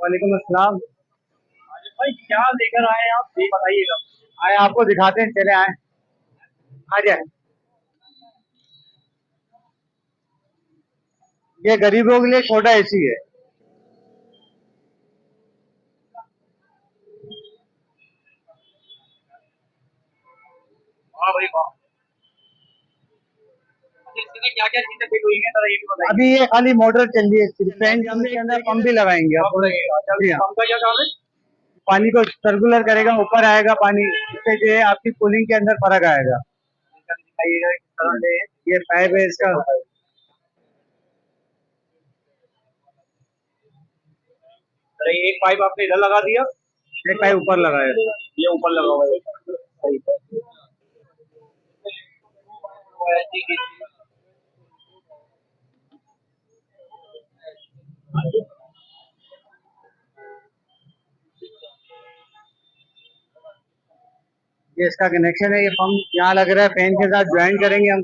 वालेकुम अस्सलाम। भाई क्या लेकर आए हैं आप ये बताइएगा। आए आपको दिखाते हैं, चले आए। आ जाए। ये गरीबों के लिए छोटा एसी है। वाह भाई वाह। अच्छा, इसमें क्या क्या चीजें फिट हुई हैं जरा ये भी बताइए। अभी ये खाली मोटर चल रही है, फैन के अंदर पंप भी लगाएंगे आप। पंप का क्या काम है? पानी को सर्कुलर करेगा, ऊपर आएगा पानी, इससे जो है आपकी कूलिंग के अंदर फर्क आएगा। दिखाइएगा किस तरह से। ये पाइप है इसका। अरे एक पाइप आपने इधर लगा दिया, एक पाइप ऊपर लगाया। ये ऊपर लगा हुआ है। सही है। ये इसका कनेक्शन है, ये पंप यहाँ लग रहा है, फैन के साथ ज्वाइन करेंगे हम।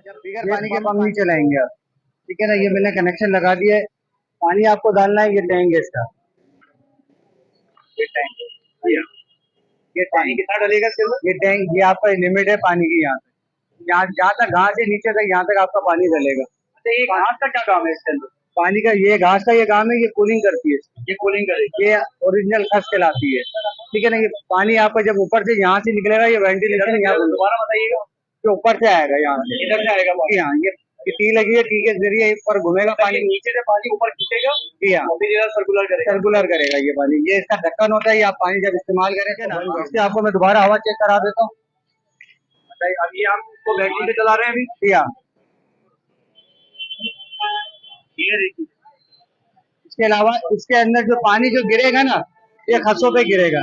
जब बिगर पानी के पंप नहीं चलाएंगे आप, ठीक है ना। ये मैंने कनेक्शन लगा दिया है। पानी आपको डालना है, ये टैंक है इसका। ये टैंक है। ये पानी कितना डलेगा इसके अंदर? ये टैंक, ये आपका लिमिट है पानी की। यहाँ जहाँ तक घास से नीचे तक, यहाँ तक आपका पानी डलेगा। अच्छा, ये घास का क्या काम है इसके अंदर? पानी का, ये घास का ये काम है, ये कूलिंग करती है। ये कूलिंग करेगी। ये ओरिजिनल खस कहलाती है, ठीक है ना। ये पानी आपका जब ऊपर से यहाँ से निकलेगा, ये वेंटिलेशन यहाँ दोबारा बताइएगा। जो ऊपर से आएगा, यहाँ से इधर से आएगा पानी। हाँ, ये टी लगी है, टी के जरिए ऊपर घूमेगा पानी, नीचे से पानी ऊपर खींचेगा, हाँ, फिर इधर सर्कुलर करेगा ये पानी। ये इसका ढक्कन होता है, ये आप पानी जब इस्तेमाल करेंगे ना, इससे आपको मैं दोबारा हवा चेक करा देता हूँ। अभी आप इसको वैक्यूम से चला रहे हैं अभी? हाँ। ये देखिए, इसके अलावा इसके अंदर जो पानी जो गिरेगा ना, ये खसों पे गिरेगा।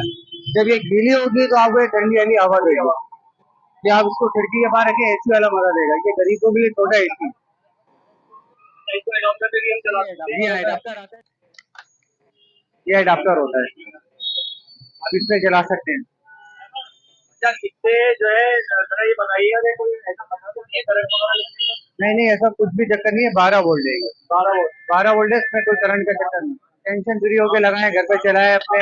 जब ये गीली होगी तो आपको ठंडी ठंडी हवा देगा। ये आप इसको खिड़की के बाहर रखे, एसी वाला मजा देगा। ये गरीबों के लिए छोटा एसी। इसको एडाप्टर से भी हम चला सकते हैं। ये एडाप्टर होता है, आप इसमें चला सकते हैं। अच्छा, इससे जो है जरा ये बताइएगा कि कोई ऐसा बता दो कि करंट वगैरह लगेगा? नहीं, ऐसा कुछ भी चक्कर नहीं है। 12 वोल्ट है। 12 वोल्ट है, इसमें कोई करंट का चक्कर नहीं। टेंशन फ्री होके लगाए, घर पे चलाए अपने,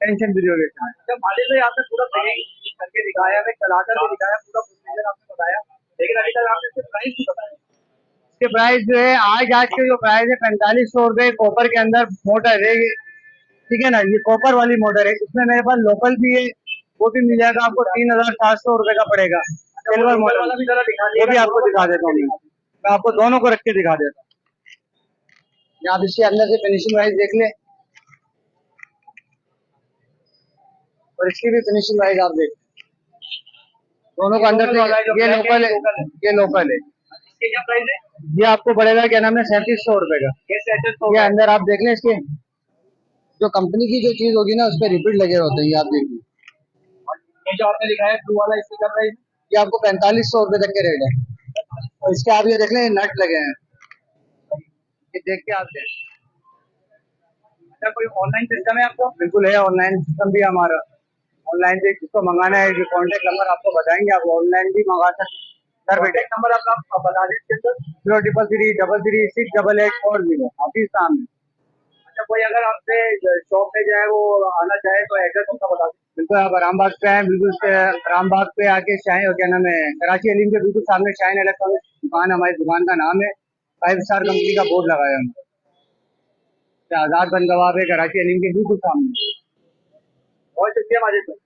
टेंशन फ्री होके चलाए। जब मालिक ने आपने पूरा फिटिंग करके दिखाया, हमें चलाकर भी दिखाया, पूरा प्रोसीजर आपने बताया, लेकिन अभी तक आपने इसके प्राइस नहीं बताया। इसके प्राइस जो है, आज के जो प्राइस है 4500 रुपए। कॉपर के अंदर मोटर है ये, ठीक है ना। ये कॉपर वाली मोटर है। इसमें मेरे पास लोकल भी है, वो भी मिल जाएगा आपको। 3700 रुपए का पड़ेगा। सिल्वर मोटर वाला भी जरा दिखा वो भी आपको दिखा देता हूँ। मैं आपको दोनों को रख के दिखा देता हूँ। आप इसके अंदर से फिनिशिंग वाइज देख ले, और इसकी भी फिनिशिंग वाइज आप देख। दोनों का अंदर से, ये लोकल है, ये लोकल है। इसके क्या प्राइस है? ये आपको पड़ेगा, क्या नाम है, 3700 रुपए का। ये अंदर आप देख लें, इसके जो कंपनी की जो चीज होगी ना, उस पर रिपीट लगे होते हैं, ये आप देखिए। ये जो आपने दिखाया ब्लू वाला, इसका क्या प्राइस है? ये आपको 4500 रुपए तक के रेट है। और इसके आप ये देख लें, नट लगे हैं, ये देख के आप देख। अच्छा, कोई ऑनलाइन सिस्टम है आपका? बिल्कुल है, ऑनलाइन सिस्टम भी हमारा। ऑनलाइन से जिसको मंगाना है, जो कॉन्टेक्ट नंबर आपको बताएंगे, आप ऑनलाइन भी मंगा सकते हैं। सर बेटे नंबर आपका बता दीजिए सर। 033333680 ऑफिस सामने। अच्छा, कोई अगर आपसे शॉप पे जो है वो आना चाहे तो एड्रेस उनका बता दीजिए। बिल्कुल, आप रामबाग पे आए, बिल्कुल रामबाग पे आके शाइन, क्या नाम है, कराची अलीम के बिल्कुल सामने शाइन इलेक्ट्रॉनिक्स दुकान, हमारी दुकान का नाम है। 5 स्टार कंपनी का बोर्ड लगाया हमने। आजाद बंद गवाब है, कराची अलीम के बिल्कुल सामने। बहुत शुक्रिया माजिद भाई।